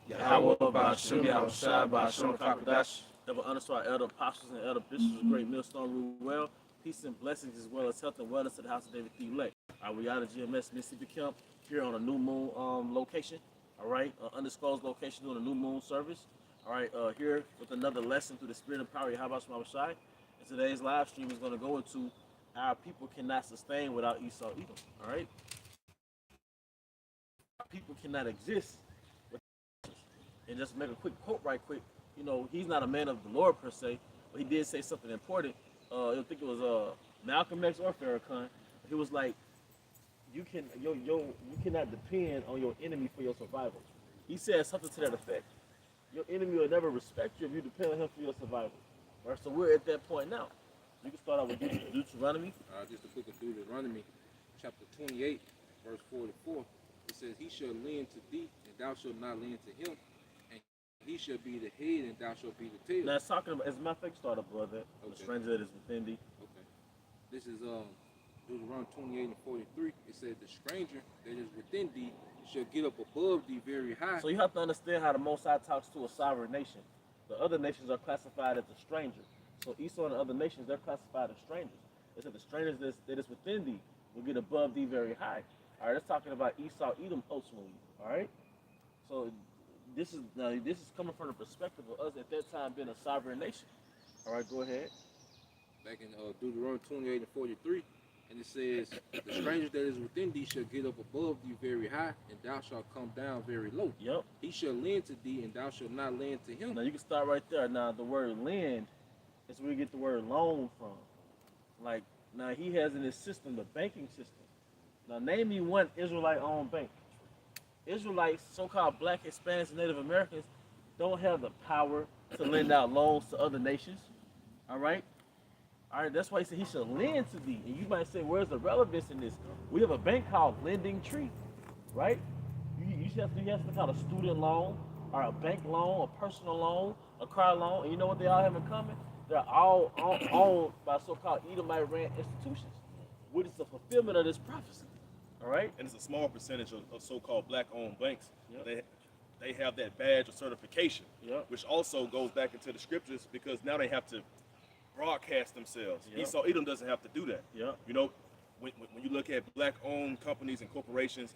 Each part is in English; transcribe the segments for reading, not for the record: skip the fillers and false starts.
Yahweh Ba'ashem Yahushua Ba'ashem Kakadash. Double honor to our elder apostles and elder bishops of Great Millstone rule well. Peace and blessings as well as health and wellness to the house of David the elect. We out of GMS Mississippi Camp here on a new moon location. All right, undisclosed location doing a new moon service. All right, here with another lesson through the spirit and power of Yahweh Shai. And today's live stream is going to go into how people cannot sustain without Esau Edom. All right, people cannot exist. And just make a quick quote right quick. You know, he's not a man of the Lord per se, but he did say something important. I think it was Malcolm X or Farrakhan. He was like, you cannot depend on your enemy for your survival. He said something to that effect. Your enemy will never respect you if you depend on him for your survival. Right? So we're at that point now. You can start out with Deuteronomy. Just the book of Deuteronomy, chapter 28, verse 44. It says, he shall lend to thee, and thou shalt not lend to him. He shall be the head, and thou shalt be the tail. Now it's talking about, as a matter of fact, start up, brother. Okay. The stranger that is within thee. Okay. This is Deuteronomy 28 and 43. It says, the stranger that is within thee shall get up above thee very high. So you have to understand how the Most High talks to a sovereign nation. The other nations are classified as a stranger. So Esau and the other nations, they're classified as strangers. It said the strangers that is within thee will get above thee very high. All right, that's talking about Esau, Edom, ultimately. All right. So this is coming from the perspective of us at that time being a sovereign nation. All right, go ahead. Back in Deuteronomy 28 and 43, and it says, the stranger that is within thee shall get up above thee very high, and thou shalt come down very low. Yep. He shall lend to thee, and thou shalt not lend to him. Now you can start right there. Now the word lend is where you get the word loan from. Like, now he has in his system the banking system. Now name me one Israelite-owned bank. Israelites, so-called black, Hispanics, and Native Americans, don't have the power to lend out loans to other nations. All right? All right, that's why he said he should lend to thee. And you might say, where's the relevance in this? We have a bank called Lending Tree, right? You have to call a student loan, or a bank loan, a personal loan, a car loan. And you know what they all have in common? They're all owned by so-called Edomite-ran institutions, which is the fulfillment of this prophecy. All right, and it's a small percentage of so-called black-owned banks. Yep. They have that badge of certification, yep, which also goes back into the scriptures because now they have to broadcast themselves. Yep. Esau Edom doesn't have to do that. Yep. You know, when you look at black-owned companies and corporations,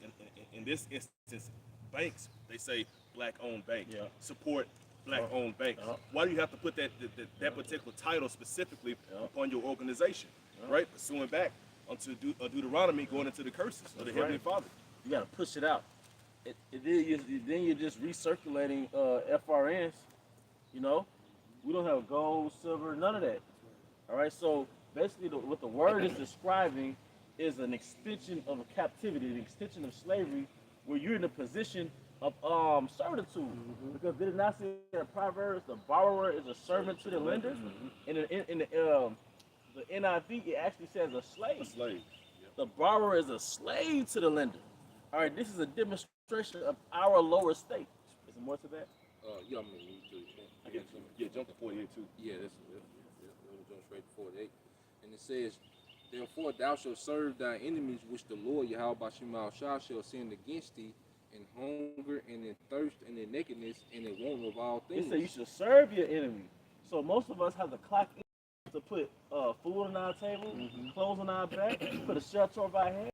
in this instance, banks, they say black-owned bank, yep, support black-owned banks. Yep. Why do you have to put that particular title specifically, yep, upon your organization, yep, right? Pursuing back onto Deuteronomy, going into the curses of the Heavenly Father. You got to push it out. Then you're just recirculating FRNs. You know, we don't have gold, silver, none of that. All right, so basically what the word is describing is an extension of a captivity, an extension of slavery, where you're in a position of servitude. Mm-hmm. Because did it not say in Proverbs, the borrower is a servant to the lender? Mm-hmm. In the NIV, it actually says a slave. A slave. Yep. The borrower is a slave to the lender. All right, this is a demonstration of our lower state. Is there more to that? Yeah, I mean, jump to 48 too. Yeah, that's jump straight to 48. And it says, therefore thou shalt serve thy enemies, which the Lord Yahweh Ba'ashem Yahushua shall send against thee, in hunger and in thirst and in nakedness and in want of all things. It said you should serve your enemy. So most of us have to clock in to put food on our table, mm-hmm, clothes on our back, put a shelter over our head.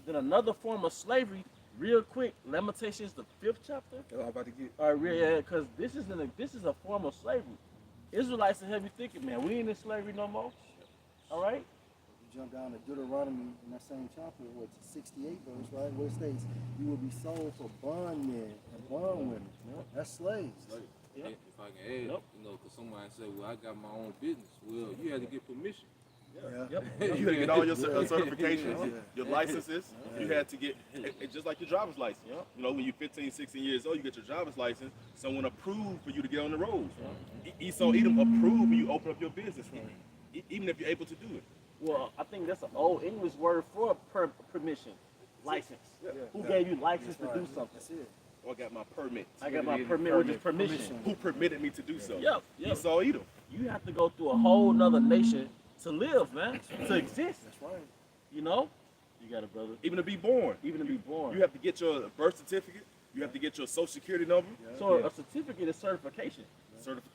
Then another form of slavery, real quick, Lamentations, the 5th chapter. I'm about to get. All right, yeah, because this is a form of slavery. Israelites have you thinking, man, we ain't in slavery no more. All right. You jump down to Deuteronomy in that same chapter, what's 68 verse, right? Where it states, you will be sold for bondmen and bondwomen. Yep. That's slaves. Yep. If I can add, yep, you know, because somebody say, well, I got my own business. Well, you had to get permission. Yeah. Yep. You had to get all your certifications, your licenses. You had to get, just like your driver's license. Yep. You know, when you're 15, 16 years old, you get your driver's license. Someone approved for you to get on the roads. Esau Edom approved when you open up your business, even if you're able to do it. Well, I think that's an old English word for permission, license. Yeah. Who gave you license to do something? That's it. Or I got my permit. I got my permit, which is permission. Who permitted me to do so? Yep. Esau Edom. You have to go through a whole nother nation to live, man, to exist. That's right. You know? You got it, brother. Even to be born. Even to be born. You have to get your birth certificate. You have to get your social security number, So a certificate is certification.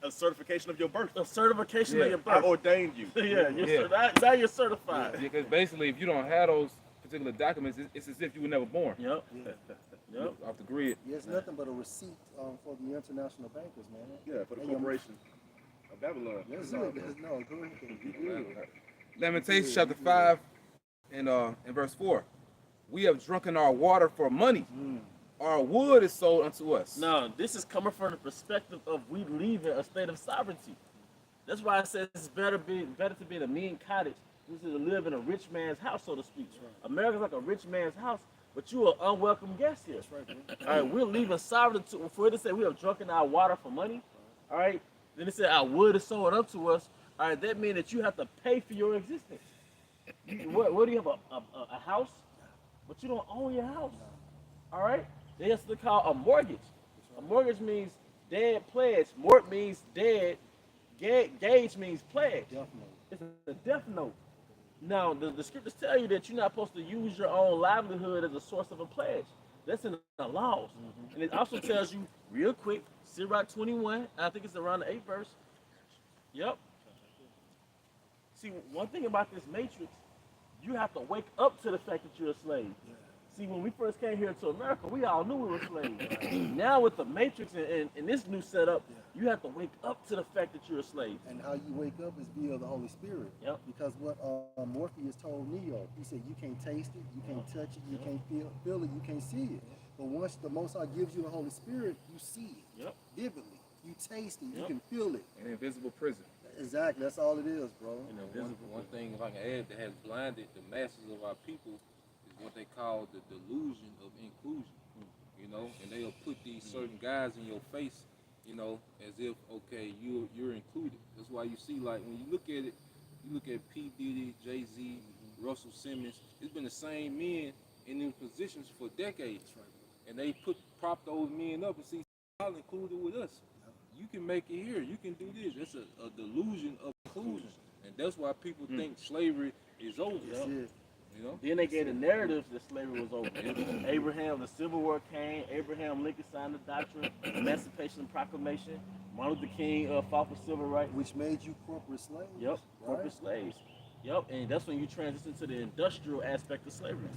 a certification of your birth. A certification of your I birth. ordained you. Yeah, now you're certified. Because basically, if you don't have those particular documents, it's as if you were never born. Yep. Yeah. Yep. Off the grid. Yeah, it's nothing but a receipt for the international bankers, man. Yeah, for the And your- corporation of Babylon. That's it. No, go ahead. Be good. Lamentations chapter 5 and verse 4. We have drunken our water for money. Our wood is sold unto us. Now, this is coming from the perspective of we leaving a state of sovereignty. That's why I said it's better to be in a mean cottage than to live in a rich man's house, so to speak. America's like a rich man's house, but you are unwelcome guest here. That's right, man. All right, we're leaving sovereignty. For it to say we have drunken our water for money, all right, then it said our wood is sold unto us. All right, that means that you have to pay for your existence. What do you have, a house? But you don't own your house. All right? That's what they call a mortgage. A mortgage means dead pledge. Mort means dead. Gage means pledge. Definitely. It's a death note. Now, the scriptures tell you that you're not supposed to use your own livelihood as a source of a pledge. That's in the laws. And it also tells you, real quick, Sirach 21, I think it's around the 8th verse. Yep. See, one thing about this matrix, you have to wake up to the fact that you're a slave. See, when we first came here to America, we all knew we were slaves. Now with the matrix and this new setup, you have to wake up to the fact that you're a slave. And how you wake up is via the Holy Spirit. Yep. Because what Morpheus told Neo, he said, you can't taste it, you can't touch it, you can't feel it, you can't see it. But once the Most High gives you the Holy Spirit, you see it vividly. You taste it, you can feel it. An invisible prison. Exactly, that's all it is, bro. One thing, if I can add, that has blinded the masses of our people is what they call the delusion of inclusion. You know, and they'll put these certain guys in your face, you know, as if, okay, you're included. That's why you see, like, when you look at it, you look at P. Diddy, Jay-Z, Russell Simmons, it's been the same men in them positions for decades. And they prop those men up and see, y'all included with us. You can make it here. You can do this. It's a delusion of inclusion. And that's why people think slavery is over. That's it. You know? Then they gave the narrative that slavery was over. Abraham, the Civil War came. Abraham Lincoln signed the doctrine, Emancipation Proclamation. Martin Luther King fought for civil rights. Which made you corporate slaves. Yep, right? corporate slaves. Yep, and that's when you transition to the industrial aspect of slavery.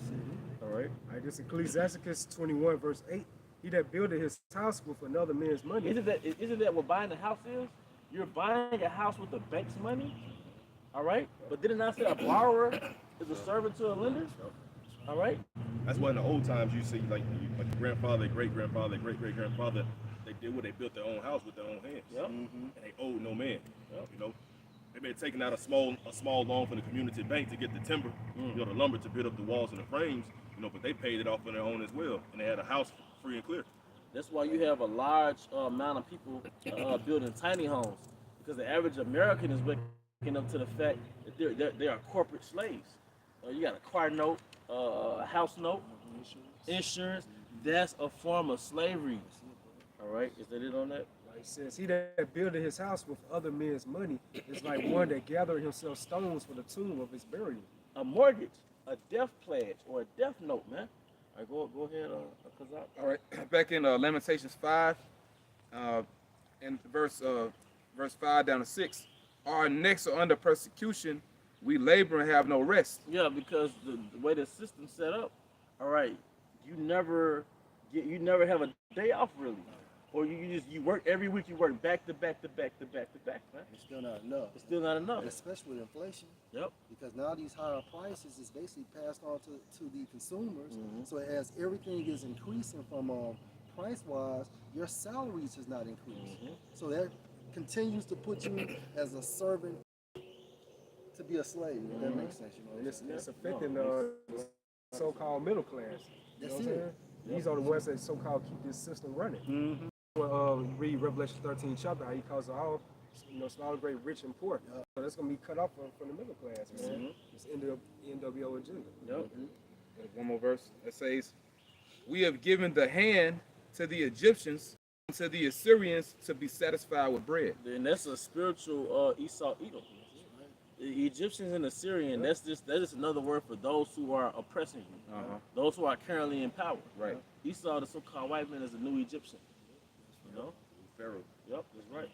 All right. All right, this Ecclesiasticus 21 verse 8. He that builded his house with another man's money. Isn't that what buying a house is? You're buying a house with the bank's money, all right? But didn't I say a borrower is a servant to a lender? All right? That's why in the old times you see like your grandfather, great grandfather, great great grandfather, they did what they built their own house with their own hands. Yep. And they owed no man. You know, they may have taken out a small loan from the community bank to get the timber, you know, the lumber to build up the walls and the frames, you know, but they paid it off on their own as well, and they had a house free and clear. That's why you have a large amount of people building tiny homes, because the average American is waking up to the fact that they are corporate slaves. You got a car note, a house note, insurance. That's a form of slavery. All right, is that it on that? It says, he that builded his house with other men's money is like one that gathered himself stones for the tomb of his burial. A mortgage, a death pledge, or a death note, man. All right, go ahead, Kazak. All right, back in Lamentations 5, and verse 5 down to 6. Our necks are under persecution. We labor and have no rest. Yeah, because the way the system's set up, all right, you never have a day off really. Or you work every week, you work back to back to back to back to back, man. It's still not enough. It's still not enough. Especially with inflation. Yep. Because now these higher prices is basically passed on to the consumers. So as everything is increasing from price-wise, your salaries is not increasing. So that continues to put you as a servant to be a slave. If that makes sense, you know. And it's affecting the so-called middle class. You know That's what I'm it. saying? These are the ones that so-called keep this system running. Read Revelation 13 chapter, how he calls all, small, great, rich, and poor. So that's going to be cut off from the middle class, man. It's NWO agenda. Yep. One more verse that says, we have given the hand to the Egyptians and to the Assyrians to be satisfied with bread. And that's a spiritual Esau Edom. The Egyptians and Assyrian, that is another word for those who are oppressing you. Those who are currently in power. Right. Esau, the so-called white man, is the new Egyptian. You know? Pharaoh. Yep, that's right.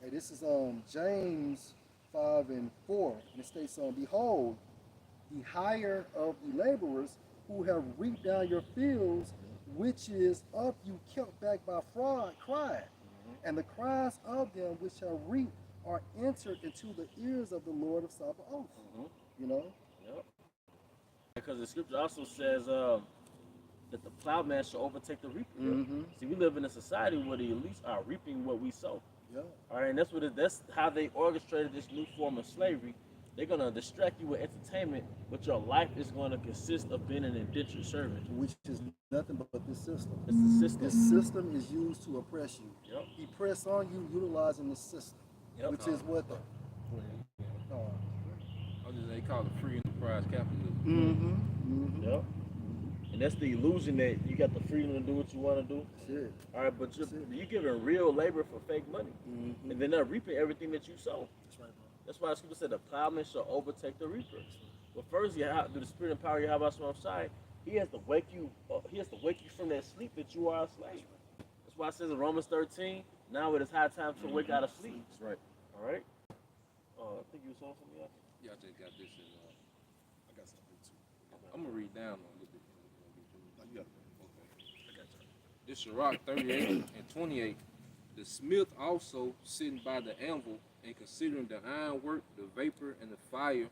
Hey, this is James 5:4, and it states, "Behold, the hire of the laborers who have reaped down your fields, which is of you kept back by fraud, cried, and the cries of them which have reaped are entered into the ears of the Lord of Sabaoth." You know, Yep. Because the scripture also says that the plowman shall overtake the reaper. See, we live in a society where the elites are reaping what we sow. yeah. All right, and that's how they orchestrated this new form of slavery. They're gonna distract you with entertainment, but your life is gonna consist of being an indentured servant. Which is nothing but this system. It's the system. This system is used to oppress you. Yep. He press on you utilizing this system, Yep. which is what the. They call it free enterprise capitalism. Yep. And that's the illusion that you got the freedom to do what you want to do. Shit. All right, but you're giving real labor for fake money, and then they're reaping everything that you sow. That's right, bro. That's why the scripture said the plowman shall overtake the reaper. But first, you have, through the spirit and power you have outside, he has to wake you. He has to wake you from that sleep that you are a slave. That's why it says in Romans 13, now it is high time to wake out of sleep. That's right. All right. I think you saw something else. Yeah, I just got this in. I got something too. I'm gonna read down a little bit. No, you got it. Okay. I got you. This Sirach 38 and 28. The smith also sitting by the anvil and considering the ironwork, the vapor, and the fire,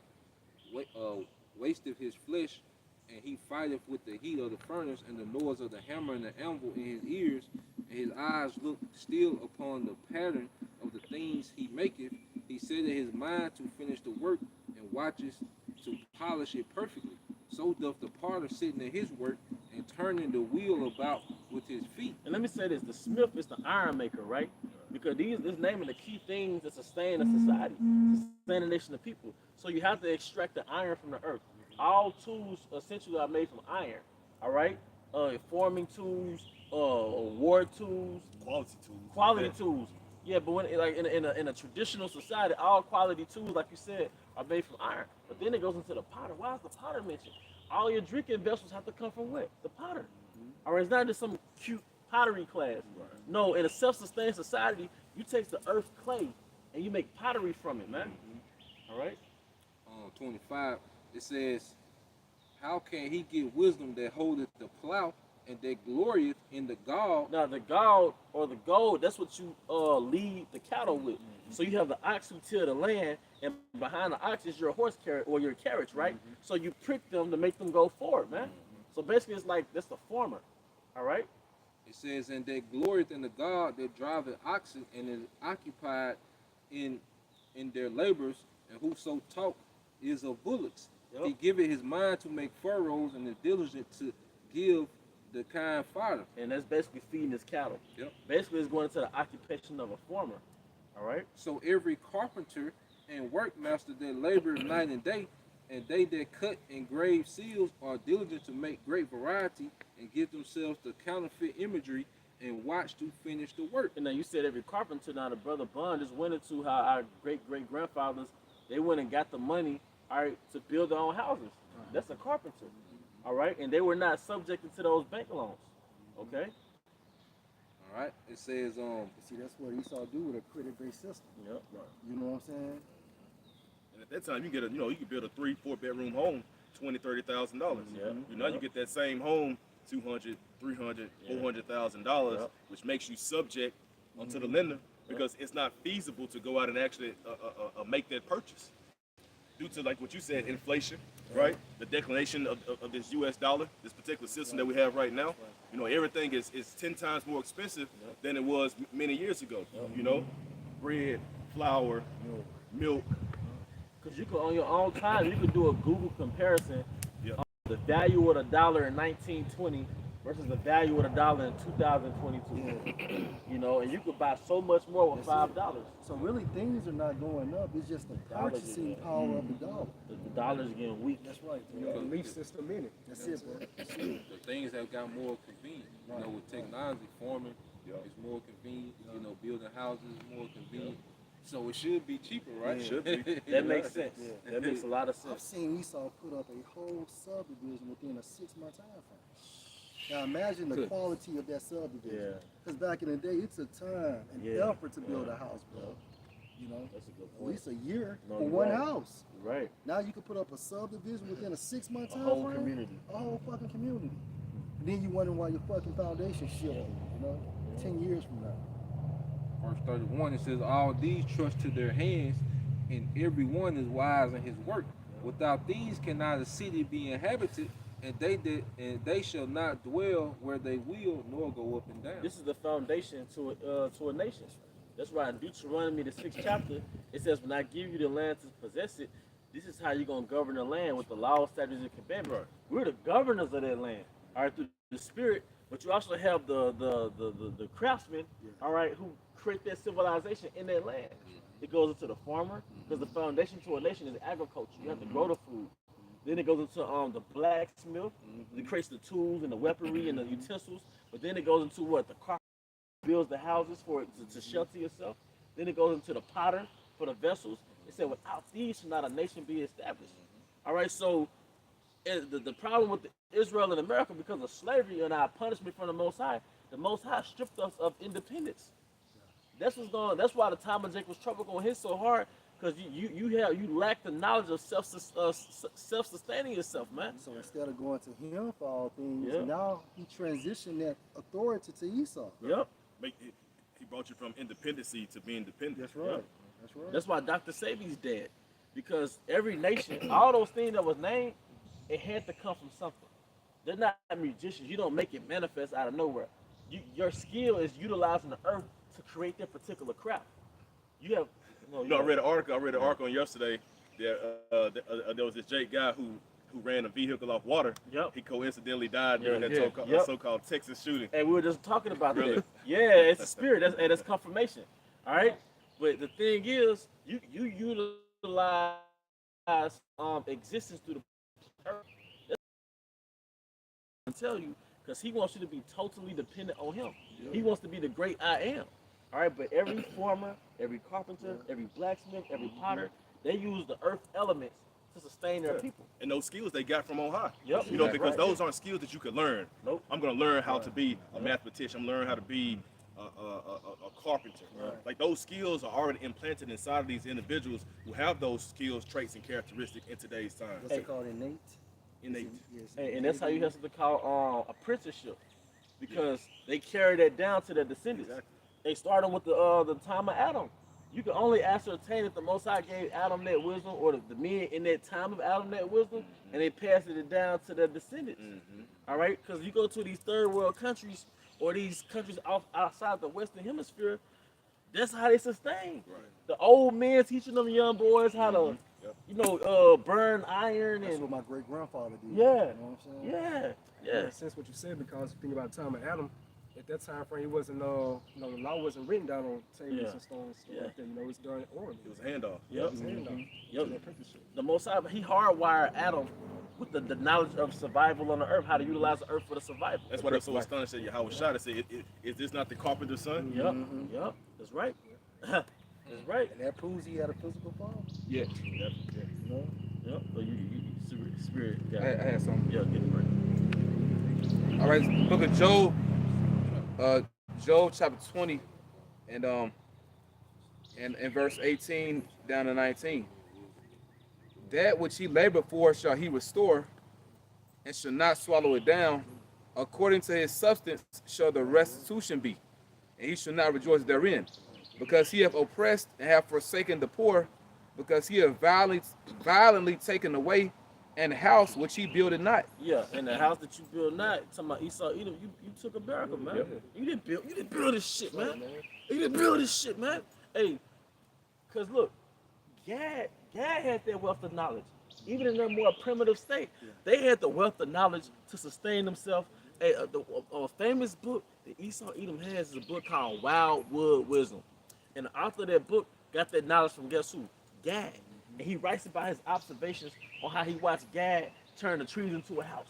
wasteth his flesh, and he fighteth with the heat of the furnace, and the noise of the hammer and the anvil in his ears, and his eyes look still upon the pattern of the things he maketh. He set in his mind to finish the work, and watches to polish it perfectly. So doth the potter sitting at his work, and turning the wheel about with his feet. And let me say this: the smith is the iron maker, right? Because this naming the key things that sustain a society, sustain a nation of people. So you have to extract the iron from the earth. All tools essentially are made from iron. All right, forming tools, war tools, Quality tools. quality Yeah. tools. Yeah, but when like in a traditional society, all quality tools, like you said, are made from iron. But then it goes into the potter. Why is the potter mentioned? All your drinking vessels have to come from what? The potter. All right, it's not just some cute pottery class. No, in a self-sustained society, you take the earth clay and you make pottery from it, man. All right. 25, it says, how can he get wisdom that holdeth the plow and that glorieth in the gall? Now the gall or the gold, that's what you lead the cattle with. So you have the ox who till the land, and behind the ox is your horse carriage or your carriage, right? So you prick them to make them go forward, man. So basically, it's like that's the farmer. All right. It says, and that glorieth in the God that driveth oxen and is occupied in their labors, and whoso talk is of bullocks. Yep. He giveth his mind to make furrows, and is diligent to give the kind fodder. And that's basically feeding his cattle. Yep. Basically, it's going into the occupation of a farmer. All right. So every carpenter and workmaster that labor night and day, and they that cut and grave seals are diligent to make great variety and give themselves the counterfeit imagery and watch to finish the work. And now you said every carpenter. Now the brother Bond just went into how our great grandfathers, they went and got the money, all right, to build their own houses. That's a carpenter. All right, and they were not subjected to those bank loans. Okay. All right. It says, See, that's what Esau do with a credit-based system. Yep. You know what I'm saying? And at that time, you get you can build a 3-4 bedroom home, $20,000-$30,000. Yeah. Now you get that same home, $200,000, $300,000, $400,000, which makes you subject onto the lender because it's not feasible to go out and actually make that purchase due to, like what you said, inflation, right? The declination of this U.S. dollar, this particular system that we have right now. You know, everything is 10 times more expensive than it was many years ago. You know, bread, flour, milk. Because you could, on your own time, you could do a Google comparison Yeah. of the value of the dollar in 1920 versus the value of the dollar in 2022. You know, and you could buy so much more with $5. So really, things are not going up. It's just the Dollars purchasing is up. power of the dollar. The dollar's getting weak. That's right. You know, the belief system in it. That's it, bro. the things have got more convenient. You know, with technology, farming is more convenient. You know, building houses is more convenient. So it should be cheaper, right? It should be. That makes sense. That makes a lot of I've sense. seen Esau put up a whole subdivision within a 6-month time frame. Now imagine the Good. quality of that subdivision. Yeah. Because back in the day, it took time and Yeah. effort to build a house, bro. You know, That's a good at point. least a year No, for you're one right. house. Right. Now you can put up a subdivision within a 6-month A time whole frame. community. A whole fucking community. And then you wonder why your fucking foundation shifted, you know, 10 years from now. Verse 31, it says, all these trust to their hands, and every one is wise in his work. Without these cannot a city be inhabited, and they shall not dwell where they will, nor go up and down. This is the foundation to a nation. That's why in Deuteronomy, the 6th chapter, it says, when I give you the land to possess it, this is how you're going to govern the land with the law, statutes, and commandments. Right. We're the governors of that land, all right, through the Spirit, but you also have the craftsmen, all right, who create that civilization in that land. It goes into the farmer, because the foundation to a nation is agriculture. You have to grow the food. Then it goes into the blacksmith, that creates the tools and the weaponry and the utensils. But then it goes into what? The carpenter builds the houses for it to shelter yourself. Then it goes into the potter for the vessels. It said, without these should not a nation be established. All right, so the problem with Israel and America, because of slavery and our punishment from the Most High stripped us of independence. That's what's going. That's why the time of Jacob's trouble gonna hit so hard, because you lack the knowledge of self-sustaining yourself, man. So instead of going to him for all things, Yeah. now he transitioned that authority to Esau. Yep. He brought you from independency to being dependent. That's right. That's right. That's why Dr. Sebi's dead, because every nation, all those things that was named, it had to come from something. They're not magicians. You don't make it manifest out of nowhere. Your skill is utilizing the earth to create that particular craft. You have. I read an article on yesterday. There was this Jake guy who ran a vehicle off water. Yep. He coincidentally died during Yeah. that Yep. so-called Texas shooting. And we were just talking about Really? that. Yeah, it's a spirit. That's confirmation. All right. But the thing is, you utilize existence through the earth. I tell you, because he wants you to be totally dependent on him. He wants to be the great I am. All right. But every farmer, every carpenter, every blacksmith, every potter, they use the earth elements to sustain their people. And those skills they got from on high. Yep. You know, That's because right. those aren't skills that you could learn. Nope. I'm gonna learn how to be a mathematician. I'm learning how to be a carpenter. Right. Like those skills are already implanted inside of these individuals who have those skills, traits, and characteristics in today's time. What's it called? Innate? Innate. Yes, And that's how you have to call apprenticeship, because they carry that down to their descendants. Exactly. They started with the time of Adam. You can only ascertain if the Most High gave Adam that wisdom, or the men in that time of Adam that wisdom, and they passed it down to their descendants. All right, because you go to these third world countries or these countries outside the Western Hemisphere, that's how they sustain. Right. The old men teaching them young boys how to, burn iron That's and what my great grandfather did. Yeah. You know what I'm saying? yeah. Makes sense what you said, because you think about the time of Adam. At that time frame, he wasn't, the law wasn't written down on tables Yeah. and stones, stuff Yeah. like that. It was done orally. It was a handoff. Yep. It was handoff. Yep. An apprenticeship. The Most High, he hardwired Adam with the knowledge of survival on the earth, how to utilize the earth for the survival. That's why they're so astonished that Yahweh shot and said, "Is this not the carpenter's son?" Yep, yep, that's right. That's right. And that proves he had a physical father. Yeah, You know? Yep. So you spirit. I Yeah. had something. Yeah. Get it right. All right, book of Job, Job chapter 20, and verse 18 down to 19. That which he labored for shall he restore, and shall not swallow it down. According to his substance shall the restitution be, and he shall not rejoice therein, because he hath oppressed and hath forsaken the poor, because he hath violently taken away an house which he builded not. Yeah, and the house that you build not, talking about Esau, Edom, you took America, man. Yep. You didn't build this shit, man. You didn't build this shit, man. Hey, cause look, Gad had that wealth of knowledge. Even in their more primitive state, they had the wealth of knowledge to sustain themselves. Hey, a famous book that Esau Edom has is a book called Wildwood Wisdom. And the author of that book got that knowledge from guess who? Gad. And he writes about his observations on how he watched Gad turn the trees into a house.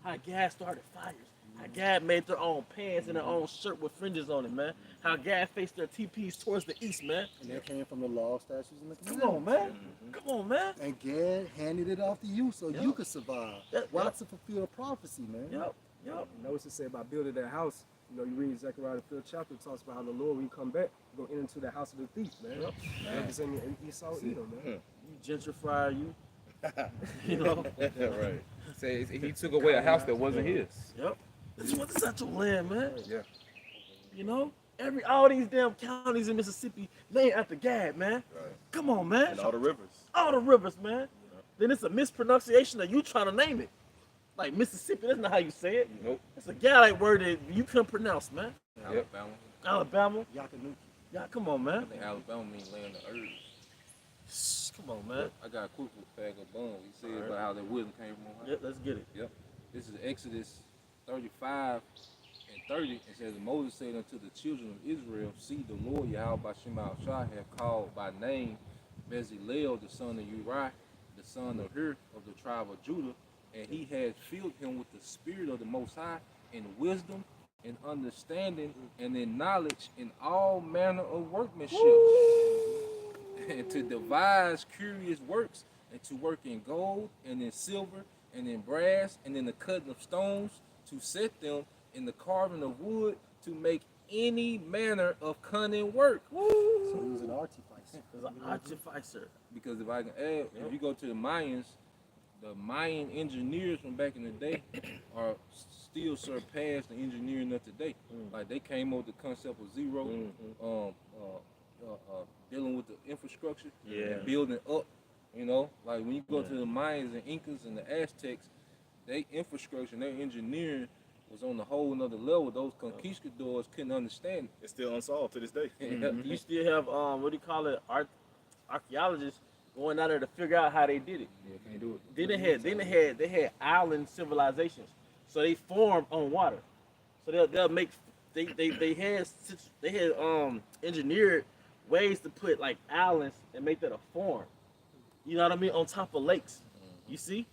How Gad started fires. How Gad made their own pants and their own shirt with fringes on it, man. How Gad faced their teepees towards the east, man. And that came from the law, statutes, and the Come commandments. on, man. Come on, man. And Gad handed it off to you so Yep. you could survive. Yep. Why? To fulfill prophecy, man. Yep. Yep. You notice it say about building that house. You know, you read Zechariah the 5th chapter, it talks about how the Lord, when he come back, go into the house of the thief, man. Yep. Like it's in Esau, Edom, man. You gentrify, you know. Right. Say he took away a house that wasn't his. Yep. This is not your land, man. Yeah. You know, all these damn counties in Mississippi named after Gad, man. Right. Come on, man. And all the rivers. All the rivers, man. Then it's a mispronunciation of you trying to name it. Like Mississippi, that's not how you say it. Nope. It's a Galite word that you couldn't pronounce, man. Alabama. Alabama. Yakanuki. Yeah, come on, I man. think Alabama means land of herbs. Come on, man. I got a quick bag of bones. He said Alright. about how that wisdom came from Ohio. Yep, let's get it. Yep. This is Exodus 35 and 30. It says, Moses said unto the children of Israel, see, the Lord Yahweh Shema Shah have called by name Bezalel, the son of Uri, the son of Hur of the tribe of Judah, and he had filled him with the spirit of the Most High in wisdom and understanding and in knowledge in all manner of workmanship, and to devise curious works, and to work in gold and in silver and in brass and in the cutting of stones, to set them in the carving of wood, to make any manner of cunning work. So he was an artificer. There's an artificer. Because if I can add, if you go to the Mayans, the Mayan engineers from back in the day are still surpass the engineering of today. Like they came up with the concept of zero, dealing with the infrastructure, Yeah. and building up. You know, like when you go to the Mayans and Incas and the Aztecs, their infrastructure and their engineering was on a whole nother level. Those conquistadors couldn't understand It's still unsolved to this day. it. You still have what do you call it? Archaeologists going out there to figure out how they did it. Yeah, can't do it. Then they had island civilizations, so they formed on water. So they'll make they had engineered ways to put like islands and make that a form. You know what I mean? On top of lakes. You see?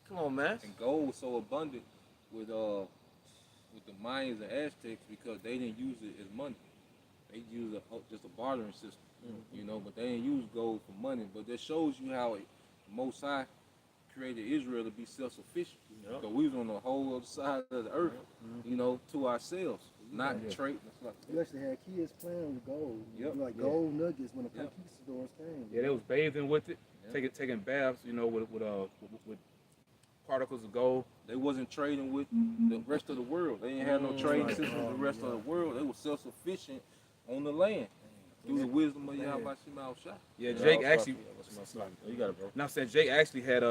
Come on, man. And gold was so abundant with the Mayans and Aztecs because they didn't use it as money. They used just a bartering system, you know, but they didn't use gold for money. But that shows you how Most High created Israel to be self-sufficient. Yep. Because we was on the whole other side of the earth, you know, to ourselves, not trade. You actually had kids playing with gold. Yep. Like gold nuggets when the Yep. conquistadors came. Yeah, they was bathing with it, Yeah. taking baths, you know, with particles of gold. They wasn't trading with the rest of the world. They didn't have no trading system with the rest of the world. They were self-sufficient on the land through the wisdom of Yahweh Shema Shah. Yeah, Jake actually. You got it, bro. Now, I'm saying Jake actually had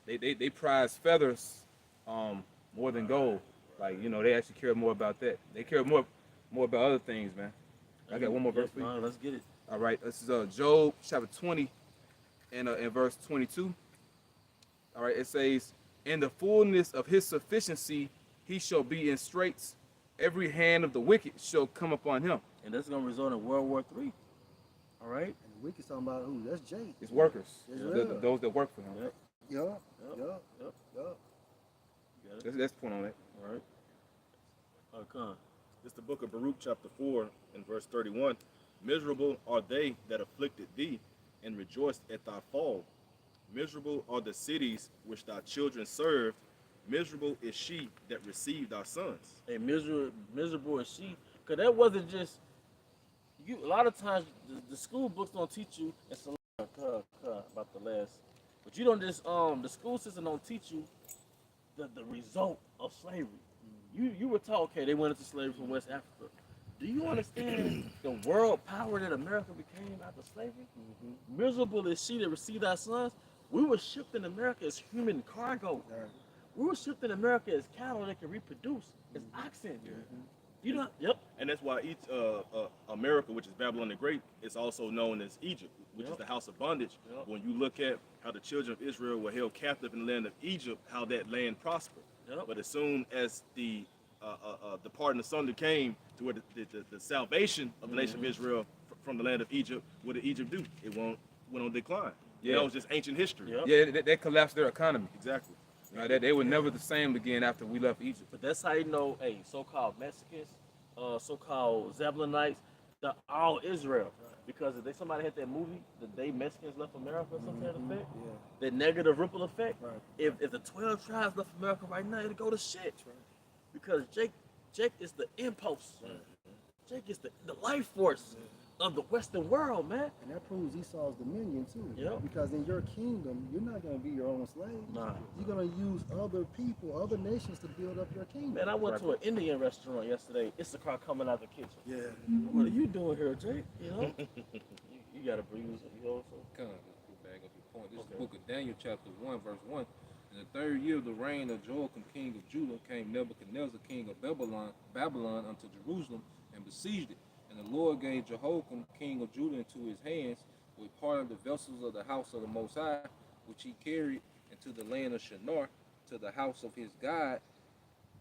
they prize feathers more than gold. Like, you know, they actually cared more about that. They cared more about other things, man. I got one more verse for you. Let's get it. All right, this is Job chapter 20 and in verse 22. All right, it says, in the fullness of his sufficiency, he shall be in straits. Every hand of the wicked shall come upon him. And that's gonna result in World War III. All right. And the wicked's talking about who? That's Jake. His workers, Yeah. those that work for him. Yep. Yup. Yep. Yup. Yep. Yup. You got it. That's the point on that. All right. Come. It's the book of Baruch chapter 4 and verse 31. Miserable are they that afflicted thee and rejoiced at thy fall. Miserable are the cities which thy children served. Miserable is she that received thy sons. Hey, miserable is she, cause that wasn't just you. A lot of times the school books don't teach you. It's about the last, but you don't just the school system don't teach you the result of slavery. You were taught, okay, they went into slavery from West Africa. Do you understand the world power that America became after slavery? Miserable is she that received our sons. We were shipped in America as human cargo. We were shipped in America as cattle that can reproduce, as oxen. You know, yep. And that's why each America, which is Babylon the Great, is also known as Egypt, which is the house of bondage. Yep. When you look at how the children of Israel were held captive in the land of Egypt, how that land prospered. Yep. But as soon as the pardon asunder came to where the salvation of the nation of Israel from the land of Egypt, what did Egypt do? It went on decline. Yeah. That was just ancient history. Yep. Yeah, that collapsed their economy. Exactly. That they were never the same again after we left Egypt. But that's how you know, hey, so-called Mexicans, so-called Zebulonites, all Israel. Because if somebody had that movie, The Day Mexicans Left America or something to that effect, that negative ripple effect, Right. if the 12 tribes left America right now, it'd go to shit. Because Jake is the impulse. Jake is the life force of the Western world, man. And that proves Esau's dominion too. Yep. Because in your kingdom, you're not going to be your own slave. Nah. You're going to use other people, other nations to build up your kingdom. Man, I went to an Indian restaurant yesterday. Issachar coming out the kitchen. Yeah. What are you doing here, Jake? You know? you got a bruise, you know, so. Come on, let's go back up your point. This is Okay. the book of Daniel, chapter 1, verse 1. In the third year of the reign of Joachim, king of Judah, came Nebuchadnezzar, king of Babylon unto Jerusalem, and besieged it. And the Lord gave Jehoiakim, king of Judah, into his hands, with part of the vessels of the house of the Most High, which he carried into the land of Shinar, to the house of his God.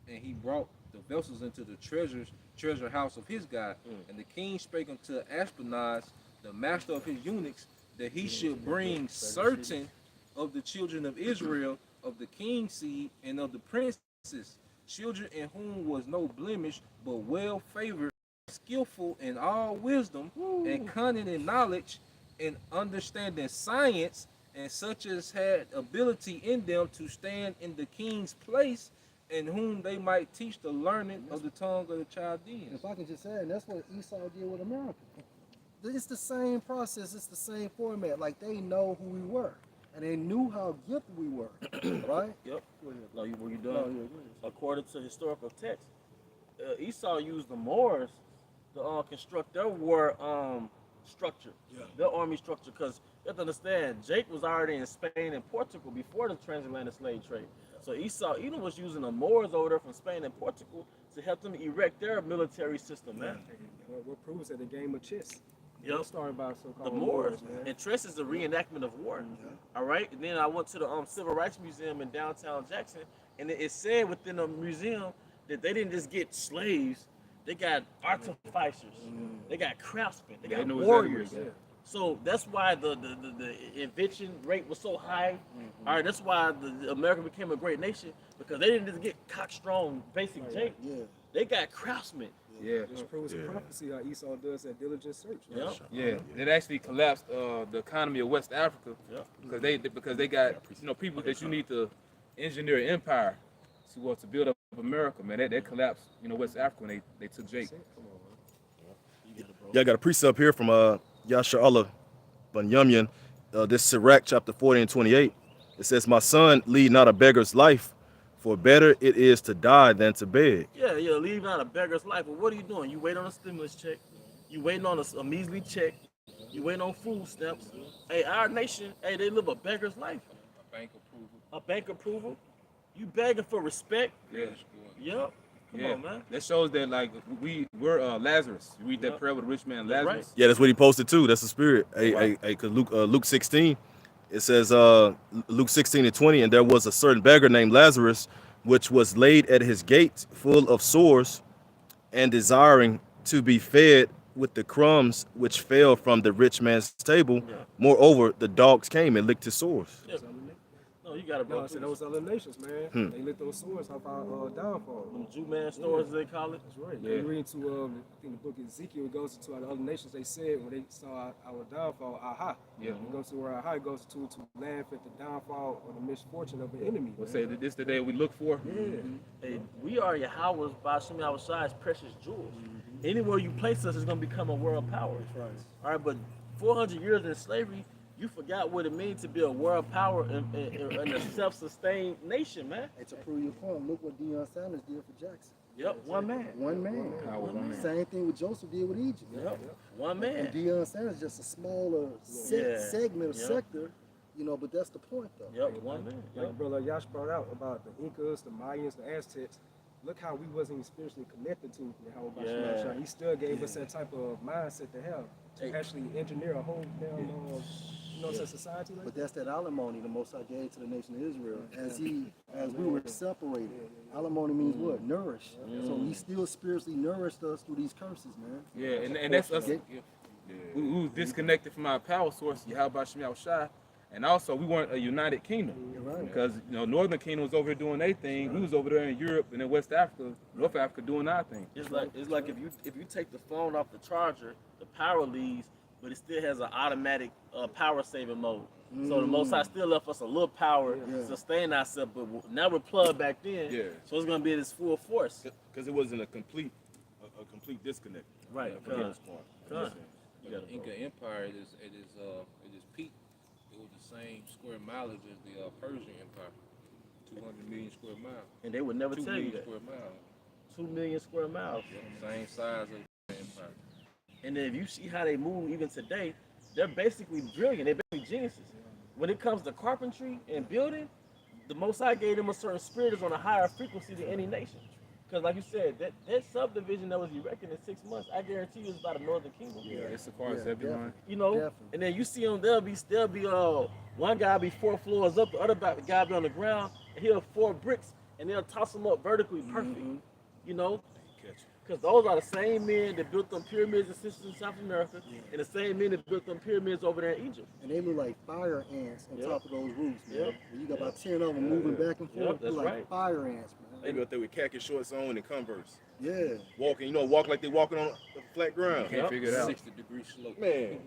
And he brought the vessels into the treasure house of his God. And the king spake unto Ashpenaz, the master of his eunuchs, that he should bring certain of the children of Israel, of the king's seed, and of the princes, children in whom was no blemish, but well favored, skillful in all wisdom, and cunning in knowledge, and understanding science, and such as had ability in them to stand in the king's place, and whom they might teach the learning of the tongue of the Chaldeans. If I can just add, that's what Esau did with America. It's the same process. It's the same format. Like, they know who we were, and they knew how gifted we were, right? Yep. No, were you No, done? yeah, go ahead. According to historical text, Esau used the Moors to construct their war structure, their army structure. Because you have to understand, Jake was already in Spain and Portugal before the transatlantic slave trade. So Esau even was using the Moors over there from Spain and Portugal to help them erect their military system, man. What proves that the game of chess? Yep. Started by so-called The Moors, man. and chess is a reenactment of war. All right, and then I went to the Civil Rights Museum in downtown Jackson, and it said within the museum that they didn't just get slaves; they got artificers, they got craftsmen, they got knew exactly warriors. what it So that's why the invention rate was so high. All right, that's why the America became a great nation, because they didn't just get cockstrong basic Jake. Yeah. They got craftsmen. Yeah. Which proves the prophecy how Esau does that diligent search. Right? Yep. Yeah, it actually collapsed the economy of West Africa Yep. because they got people that you need to engineer an empire to build up America, man. That collapsed West Africa when they took Jake. Come on, man. Yeah, I got a precept here from Yasha Allah Bunyamyan. This Sirach chapter 40 and 28. It says, "My son, lead not a beggar's life, for better it is to die than to beg." Yeah, leaving out a beggar's life. But what are you doing? You waiting on a stimulus check. You waiting on a measly check. You waiting on food stamps. Hey, our nation, they live a beggar's life. A bank approval. A bank approval. You begging for respect. Yeah. Yep. Come on, man. That shows that we're Lazarus. You read that Yep. prayer with the rich man That's Lazarus. right. Yeah, that's what he posted too. That's the spirit. Right. Because Luke 16, it says Luke 16 and 20, and there was a certain beggar named Lazarus, which was laid at his gate, full of sores, and desiring to be fed with the crumbs which fell from the rich man's table. Yeah. Moreover, the dogs came and licked his sores. Yeah. No, you got it, No, bro. I said those other nations, man. They lit those swords off our downfall. Them Jew man stores, as they call it. That's right. Yeah. You read into I think the book of Ezekiel, it goes into the other nations. They said when they saw our downfall, aha. Yeah. It goes to where aha goes to laugh at the downfall or the misfortune of an enemy. We'll man. say that this the day we look for. Yeah. Hey, we are Yahweh's Bashim Yahweh's precious jewels. Anywhere you place us is going to become a world power. Right. All right, but 400 years in slavery, you forgot what it means to be a world power and a self-sustained nation, man. And to prove your point, look what Deion Sanders did for Jackson. Yep, one man. One man. One man. Same thing with Joseph did with Egypt. Yep, one And man. Deion Sanders just a smaller Yeah. segment of Yep. sector, but that's the point though. Yep, one man. Like Yep. Brother Yash brought out about the Incas, the Mayans, the Aztecs. Look how we wasn't even spiritually connected to Yahweh Yeah. Bashar. He still gave us that type of mindset to have to Hey. actually engineer a whole damn society like But that. that's that alimony the Most High gave to the nation of Israel. As we were separated. Alimony means what? Nourish. So he still spiritually nourished us through these curses, man. Yeah, and that's us. Yeah. We was disconnected from our power source, Yahweh Shem Shai, And also, we weren't a united kingdom. You're right. Because, Northern Kingdom was over here doing their thing. We was over there in Europe and in West Africa, North Africa doing our thing. It's like if you take the phone off the charger, the power leaves, but it still has an automatic power saving mode. So the Most High still left us a little power to sustain ourselves, but now we're plugged back in. Yeah. So it's gonna be this full force. Because it wasn't a complete disconnect. Right. For the most part. Con. The Inca Empire, it is peak. It was the same square mileage as the Persian Empire, 200 million square miles. And they would never 2 tell you million that. square miles. 2 million square miles. Same size as the Empire. And then if you see how they move even today, they're basically brilliant. They're basically geniuses. When it comes to carpentry and building, the Most High gave them a certain spirit is on a higher frequency than any nation. Because like you said, that subdivision that was erected in 6 months, I guarantee you it's about the Northern Kingdom. Yeah, it's as far as every line. You know, Definitely. and then you see them, they'll be one guy be 4 floors up, the other guy be on the ground, and he'll 4 bricks, and they'll toss them up vertically perfect. You know, because those are the same men that built them pyramids in Central and South America, and the same men that built them pyramids over there in Egypt. And they look like fire ants on top of those roofs, man. Yep. You got about 10 of them moving back and forth. that's They're like right. fire ants, man. They built there with khaki shorts on and Converse. Yeah. Walking, walk like they walking on a flat ground. Can't figure it out. 60-degree slope. Man.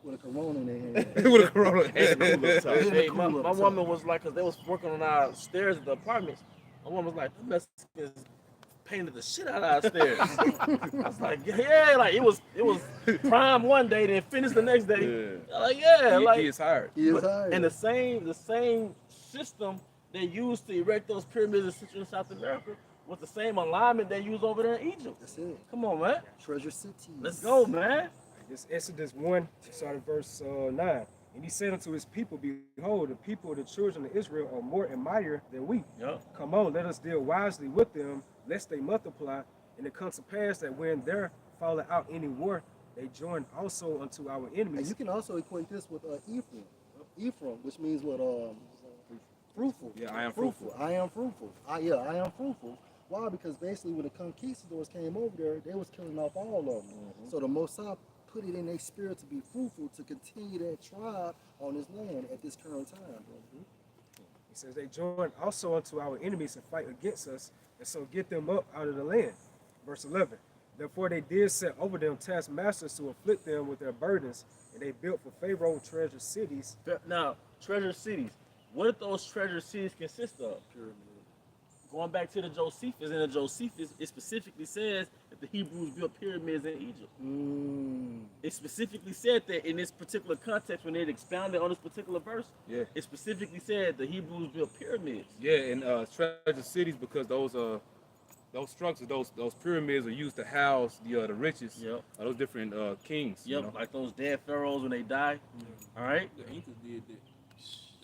With a corona in their hand. With a corona. Hey, my woman was like, because they was working on our stairs at the apartments, my woman was like, the Mexicans painted the shit out of our stairs. I was like, yeah, like it was prime one day, then finished the next day. Like, yeah, like He is hired. He is but- high. and the same system they used to erect those pyramids in Central and South America was the same alignment they used over there in Egypt. That's it. Come on, man. Treasure City. Let's go, man. This Exodus 1, starting verse 9. And he said unto his people, behold, the people of the children of Israel are more and mightier than we. Yep. Come on, let us deal wisely with them, lest they multiply. And it comes to pass that when there falleth out any war, they join also unto our And enemies. you can also equate this with Ephraim. Ephraim, which means what? Fruitful. Yeah, I am fruitful. I am fruitful. I am fruitful. Why? Because basically when the conquistadors came over there, they was killing off all of them. So the Most High put it in their spirit to be fruitful, to continue that tribe on this land at this current time. He says, they join also unto our enemies and fight against us, and so get them up out of the land. Verse 11. Therefore they did set over them taskmasters to afflict them with their burdens, and they built for Pharaoh treasure cities. Now, treasure cities. What did those treasure cities consist of? Going back to the Josephus, in the Josephus, it specifically says that the Hebrews built pyramids in Egypt. It specifically said that in this particular context, when it expounded on this particular verse, it specifically said the Hebrews built pyramids. Yeah, and treasure cities because those structures, those pyramids are used to house the riches of those different kings. Yep, You know? like those dead pharaohs when they die. All right. The Incas did that.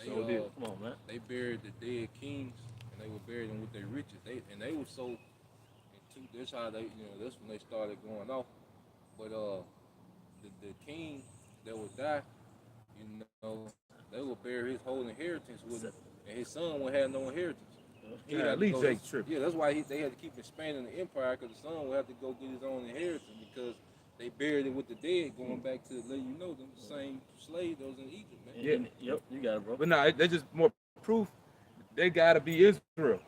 Come on, man. They buried the dead kings, and they were burying them with their riches. They were so. That's how they, that's when they started going off. But the king that would die, they would bury his whole inheritance with him, and his son would have no inheritance. He Yeah, had at to least go- Jake tripped. Yeah, that's why they had to keep expanding the empire, because the son would have to go get his own inheritance, because they buried it with the dead, going back to let you know them same slave that was in Egypt, man. Yeah. Yep, you got it, bro. But no, they just more proof. They gotta be Israel,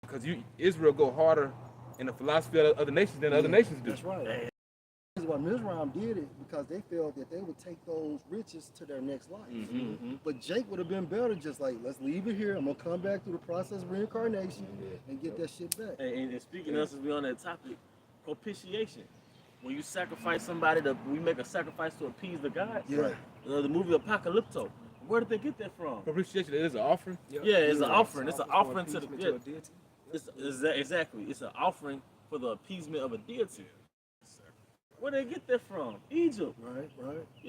because Israel go harder in the philosophy of other nations than other nations do. That's right. That's why Mizraim did it, because they felt that they would take those riches to their next life. But Jake would have been better, just like, let's leave it here. I'm gonna come back through the process of reincarnation and get that shit back. And speaking of, since we're on that topic, propitiation. When you sacrifice somebody, we make a sacrifice to appease the gods. Yeah. The movie Apocalypto. Where did they get that from? Appreciation is an offering. Yeah, it's an offering. It's an for offering to the appeasement a deity. exactly. It's an offering for the appeasement of a deity. Where did they get that from? Egypt. Right.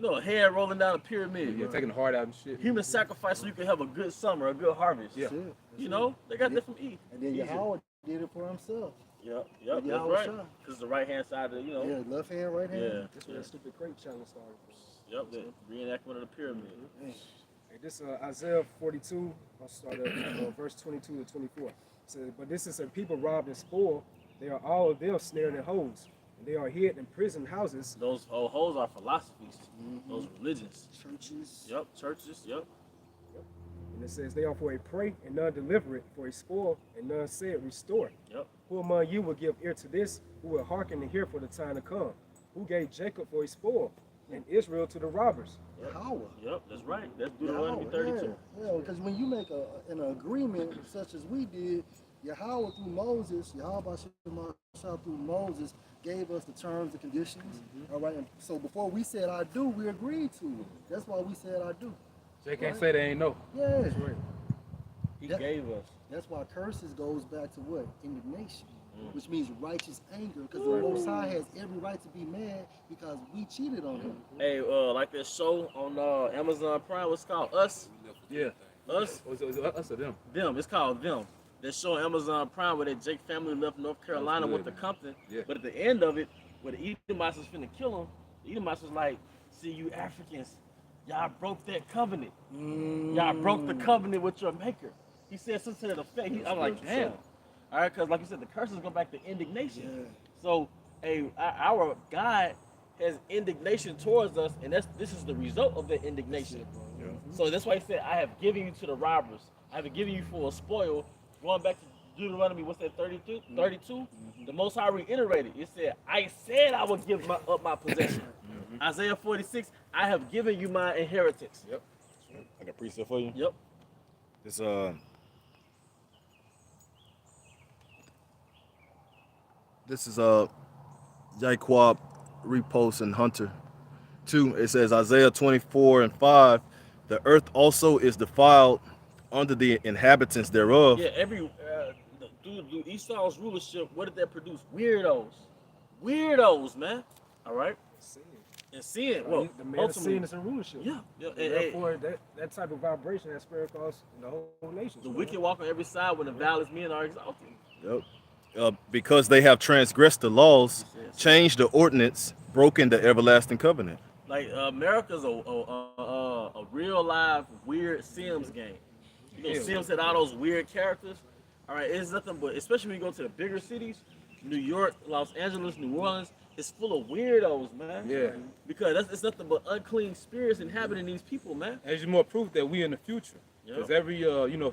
A head rolling down a pyramid. Yeah, taking the heart out and shit. Human sacrifice so you can have a good summer, a good harvest. Yeah. That's it. That's They got that from Egypt. And then Yahweh did it for himself. Yep, Yeah, that's Yahweh right. Shah. Because the right hand side of Yeah, left hand, right hand. Yeah. That's where that stupid crate challenge started. Yep, the reenactment of the pyramid. Hey, this Isaiah 42, I'll start at verse 22 to 24. It says, but this is a people robbed and spoiled. They are all of them snared in holes. and they are hid in prison houses. Those hoes are philosophies. Those religions. Churches. Yep. Churches. Yep. And it says, they are for a prey, and none deliver it, for a spoil, and none say it, restore. Yep. Who among you will give ear to this, who will hearken and hear for the time to come? Who gave Jacob for a spoil, and Israel to the robbers? Yahweh. Yep. That's right. That's Deuteronomy 32. Yeah, because when you make an agreement such as we did, Yahweh through Moses, Yahweh through Moses gave us the terms and conditions. All right, and so before we said I do, we agreed to it. That's why we said I do. They can't say they ain't know. Yeah, That's right. He That- gave us. that's why curses goes back to what? Indignation, which means righteous anger, because the Most High has every right to be mad because we cheated on him. Hey, like that show on Amazon Prime. What's it called? Us. Yeah. Us. Was it us or them? Them. It's called Them. That show on Amazon Prime where that Jake family left North Carolina good, with the man. Compton. Yeah. But at the end of it, where the Edomites was finna kill him, the Edomites was like, see, you Africans, y'all broke that covenant. Y'all broke the covenant with your maker. He said something to that effect. I'm like, damn. All right, because like you said, the curses go back to indignation. So, our God has indignation towards us, and this is the result of that indignation. So that's why he said, I have given you to the robbers. I have given you for a spoil. Going back to Deuteronomy, what's that, 32? 32? The Most High reiterated. It said, I said I would give up my possession. Isaiah 46, I have given you my inheritance. Yep. I got a precept for you. Yep. This This is Jaquab Repost and Hunter 2. It says Isaiah 24:5. The earth also is defiled under the inhabitants thereof. Yeah, through Esau's rulership, what did that produce? Weirdos, man. All right? Sin. And sin. Well, The man of ultimately, sin is in rulership. yeah. And therefore, that type of vibration has spread across the whole nation. The wicked walk on every side when the valiant men are exalted. Yep. Because they have transgressed the laws, changed the ordinance, broken the everlasting covenant. Like America's a real live weird Sims game. You know, Sims had all those weird characters. All right, it's nothing but, especially when you go to the bigger cities, New York, Los Angeles, New Orleans, it's full of weirdos, man. Yeah. Because it's nothing but unclean spirits inhabiting these people, man. There's more proof that we in the future. Yep. Because every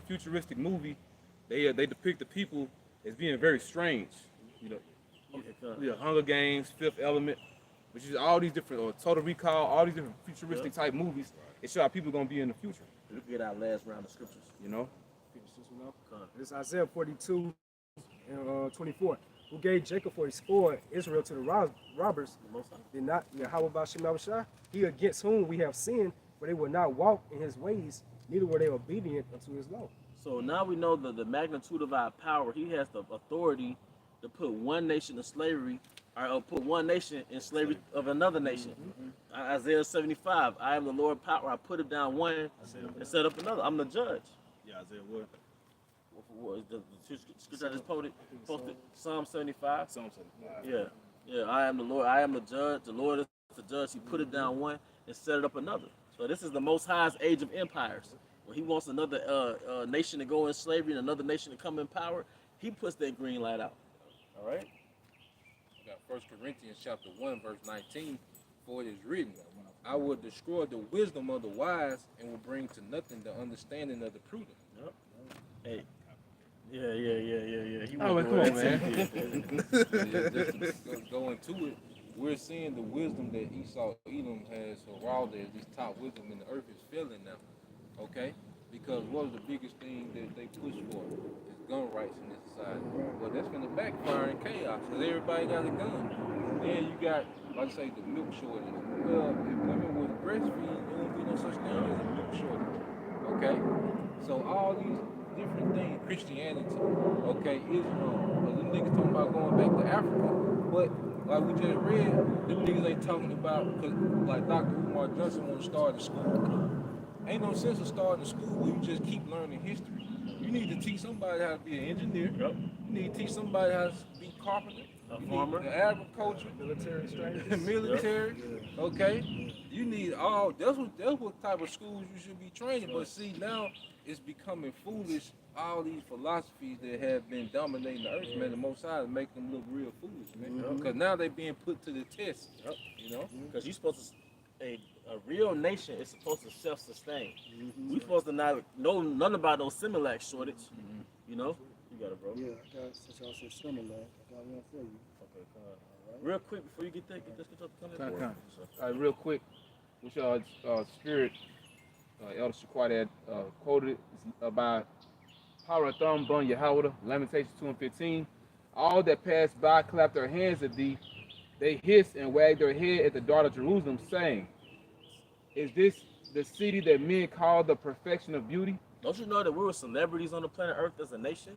futuristic movie, they depict the people as being very strange. You know, Okay, Hunger Games, Fifth Element, which is all these different, or Total Recall, all these different futuristic type movies. It show how people gonna be in the future. Look at our last round of scriptures. You know. It's Isaiah 42 and 24. Who gave Jacob for a spoil, Israel to the robbers? The Most High. Did not Yahweh Bashim Abishai? He against whom we have sinned, for they will not walk in his ways, neither were they obedient unto his law. So now we know the magnitude of our power. He has the authority to put one nation in slavery, or put one nation in slavery of another nation. Isaiah 75, I am the Lord power. I put it down one and set up another. I'm the judge. Yeah, Isaiah what? What is the scripture I just posted? Psalm 75. Psalm 75. Yeah. I am the Lord. I am the judge. The Lord is the judge. He put it down one and set it up another. So this is the Most High's age of empires. When he wants another nation to go in slavery and another nation to come in power, he puts that green light out. All right. We got 1 Corinthians chapter 1, verse 19. For it is written, I will destroy the wisdom of the wise and will bring to nothing the understanding of the prudent. Yep. Hey. Yeah. He Oh, went come on, through man. Just to go into it, we're seeing the wisdom that Esau Edom has, or rather, this top wisdom in the earth is failing now. Okay? Because what is the biggest thing that they push for? Is gun rights in this society. Well, that's going to backfire in chaos because everybody got a gun. Then you got, like I say, the milk shortage. Well, if women was breastfeeding, there wouldn't be no such thing as a milk shortage. Okay? So all these different things, Christianity, okay, Islam, them niggas talking about going back to Africa, but like we just read, them niggas ain't talking about, because like Dr. Umar Johnson want to start a school. Ain't no sense of starting a school where you just keep learning history. You need to teach somebody how to be an engineer. Yep. You need to teach somebody how to be carpenter. A You farmer. need the agriculture. Military strategies. Military, okay. You need all. That's what type of schools you should be training. But see now, it's becoming foolish. All these philosophies that have been dominating the earth, man, the Most High make them look real foolish, man. Because now they being put to the test. Yep. You know. Because you're supposed to, a real nation is supposed to self-sustain. We supposed to not know nothing about no Similac shortage. You know, you got it, bro. Yeah, I got such y'all said similar. I got one for you. Okay, come on. All right. Real quick before you get this Come. All right, real quick, which spirit Elder Shaquat had quoted by Power of Thumb Bun Yahweh, Lamentations 2:15. All that passed by clapped their hands at thee. They hissed and wagged their head at the daughter of Jerusalem, saying, "Is this the city that men call the perfection of beauty?" Don't you know that we were celebrities on the planet Earth as a nation?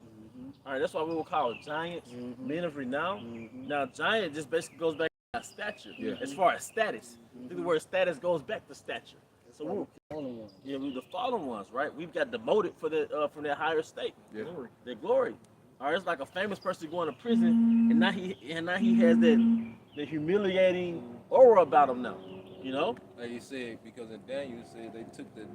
All right, that's why we were called giants, men of renown. Now, giant just basically goes back to stature. Yeah. As far as status, I think the word status goes back to stature. So we're, Fallen one. yeah, we're the fallen ones, right? We've got demoted for the from their higher state, Yeah. their glory. All right, it's like a famous person going to prison, and now he has the humiliating aura about him now. You know? Like you said, because in Daniel it said they took the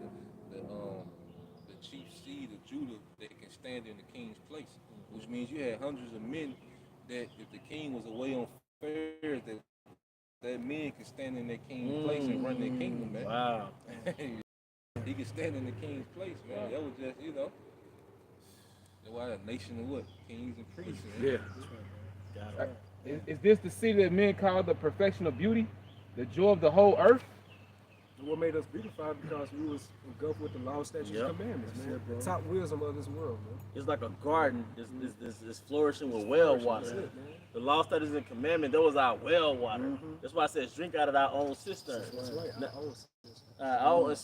chief seed of Judah that can stand in the king's place, which means you had hundreds of men that if the king was away on affairs, that men could stand in their king's place and run their kingdom, man. Wow. He could stand in the king's place, man. Wow. That was just, you know, that's why a nation of what? Kings and priests. Man. Yeah. Got it. Is this the city that men call the perfection of beauty, the joy of the whole earth? And what made us beautified because we was engulfed with the law, statutes, Yep. and commandments, man. it, bro. The top wisdom of this world, man. It's like a garden. It's flourishing with well water. That's it, man. The law, statutes, and commandment, that was our well water. That's why it says drink out of our own cistern. That's right. Now- Our own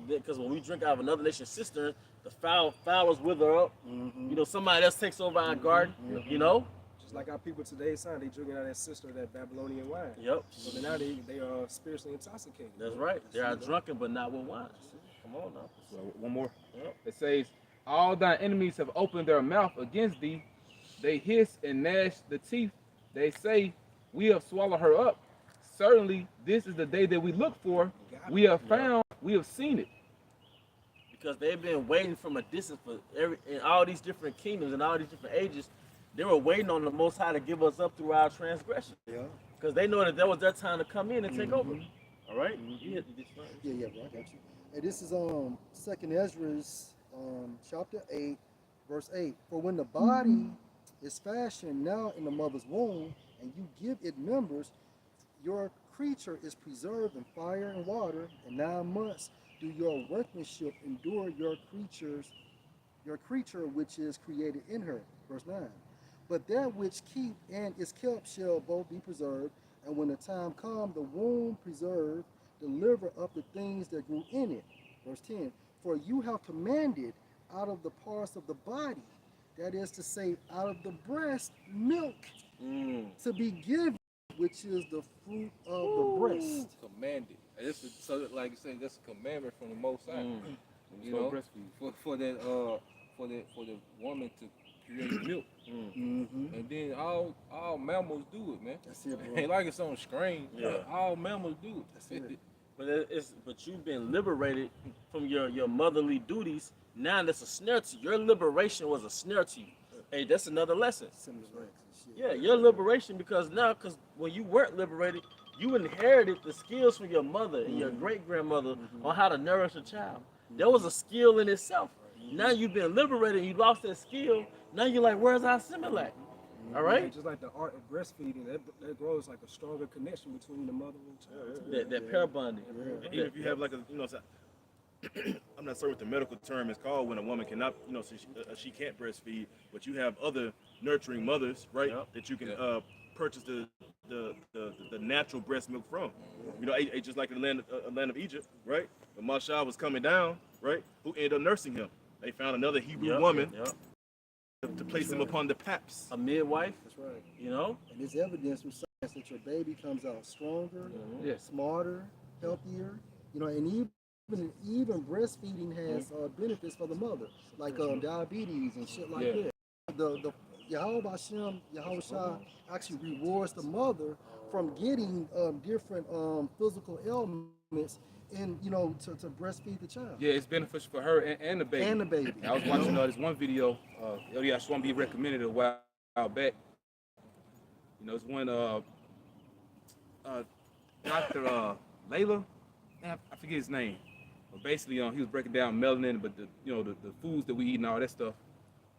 because when we drink out of another nation's cistern, the flowers wither up. You know, somebody else takes over our garden. You know. Just like our people today, son, they drinking out of that sister, that Babylonian wine. Yep. So now they are spiritually intoxicated. That's right. They are drunken, but not with wine. Come on now. So one more. Yep. It says, "All thine enemies have opened their mouth against thee. They hiss and gnash the teeth. They say, we have swallowed her up. Certainly, this is the day that we look for. We have found, we have seen it." Because they've been waiting from a distance for in all these different kingdoms and all these different ages. They were waiting on the Most High to give us up through our transgression. Yeah. Because they know that was their time to come in and take over. All right? You hit this first. Yeah, bro, I got you. Hey, this is Second Ezra's chapter 8, verse 8. For when the body is fashioned now in the mother's womb, and you give it members, your creature is preserved in fire and water, and 9 months do your workmanship endure your creature which is created in her. Verse 9. But that which keep and is kept shall both be preserved, and when the time come, the womb preserved, deliver up the things that grew in it. Verse 10. For you have commanded out of the parts of the body, that is to say, out of the breast, milk to be given, which is the fruit of the breast. Commanded. And this is, so like you say, that's a commandment from the Most High. You So know, breastfeed. for the woman to create milk. And then all mammals do it, man. That's it, bro. Ain't like it's on screen. Yeah. All mammals do it. That's it. But you've been liberated from your motherly duties. Now that's a snare to you. Your liberation was a snare to you. Hey, that's another lesson. Similar rights and shit. Yeah, your liberation because when you weren't liberated, you inherited the skills from your mother and your great grandmother on how to nourish a child. That was a skill in itself. Now you've been liberated and you lost that skill. Now you're like, where's our Similac? All right? Just like the art of breastfeeding, that grows like a stronger connection between the mother and child. That pair bonding. Even if you have like a, you know, I'm not sure what the medical term is called when a woman cannot, you know, so she can't breastfeed, but you have other nurturing mothers, right? Yep. That you can purchase the natural breast milk from. You know, just like in the land of Egypt, right? When Mashah was coming down, right? Who ended up nursing him? They found another Hebrew woman to place him upon the paps. A midwife, That's right. you know? And there's evidence from science that your baby comes out stronger, Yes. smarter, healthier. You know, and even breastfeeding has benefits for the mother, like diabetes and shit like Yeah. that. The Yahweh Hashem, Yahweh Shah actually rewards the mother from getting different physical ailments and to breastfeed the child. Yeah, it's beneficial for her and the baby. And the baby. I was watching this one video. Elia Shwambi recommended a while back. It's one Dr. Layla. I forget his name. But basically, he was breaking down melanin, but the foods that we eat and all that stuff,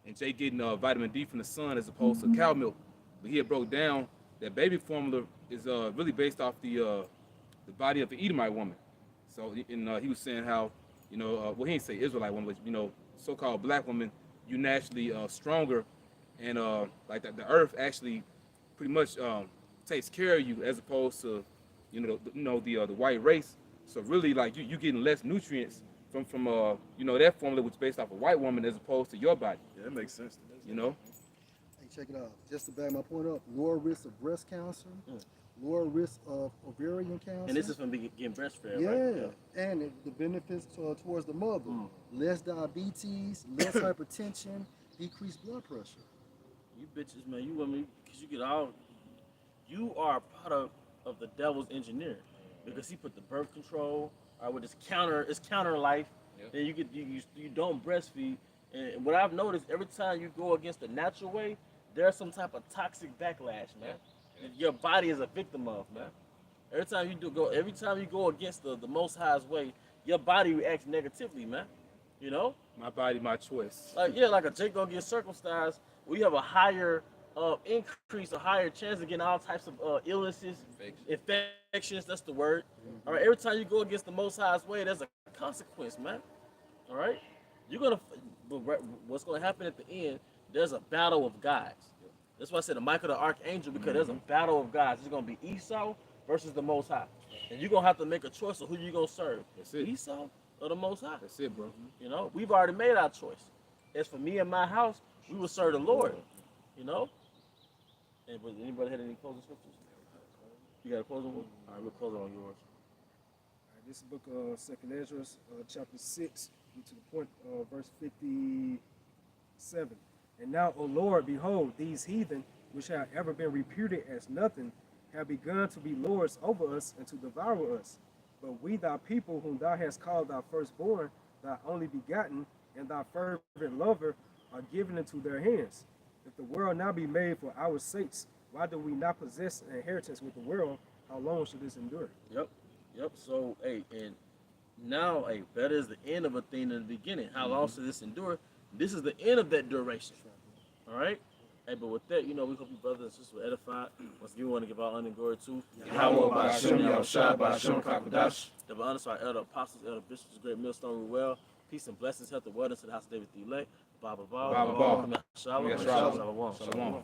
and Jay getting vitamin D from the sun as opposed to cow milk. But he had broke down that baby formula is really based off the body of the Edomite woman. So he was saying how well, he didn't say Israelite woman, but so-called black woman, you naturally stronger, and like that the earth actually pretty much takes care of you as opposed to the white race. So really, like you getting less nutrients from that formula which is based off a white woman as opposed to your body. Yeah, that makes sense. Hey, check it out. Just to back my point up, lower risk of breast cancer, lower risk of ovarian cancer. And this is from getting breastfed, yeah. right? And the benefits towards the mother. Less diabetes, less hypertension, decreased blood pressure. You bitches, man, you women, because you are a product of the devil's engineering. Because he put the birth control, with it's counter life. Yep. Then you don't breastfeed. And what I've noticed, every time you go against the natural way, there's some type of toxic backlash, man. Yeah. Your body is a victim of, man. Every time you go against the Most High's way, your body reacts negatively, man. My body, my choice. Like a Jake gonna get circumcised, we have a higher increase, a higher chance of getting all types of illnesses, infections. That's the word. All right. Every time you go against the Most High's way, there's a consequence, man. All right. But what's gonna happen at the end? There's a battle of gods. That's why I said the Michael the Archangel, because there's a battle of gods. It's gonna be Esau versus the Most High, and you're gonna have to make a choice of who you're gonna serve. That's it. Esau or the Most High. That's it, bro. We've already made our choice. As for me and my house, we will serve the Lord. Anybody had any closing scriptures? You got a closing one? All right, we'll close it on yours. All right, this is the book of 2nd Ezra, chapter 6, to the point, verse 57. And now, O Lord, behold, these heathen, which have ever been reputed as nothing, have begun to be lords over us and to devour us. But we, thy people, whom thou hast called thy firstborn, thy only begotten, and thy fervent lover, are given into their hands. If the world now be made for our sakes, why do we not possess an inheritance with the world? How long should this endure? Yep. So, and now, better is the end of a thing than the beginning. How long should this endure? This is the end of that duration. All right? But with that, we hope you brothers and sisters were edified. Once again, we want to give our honor and glory to Yahweh by Hashem, Yahushua by Hashem, Kakadash. The honor to our elder apostles, elder bishops, great millstone, well. Peace and blessings, health and wellness to the house of David the elect. Shalom. Shalom.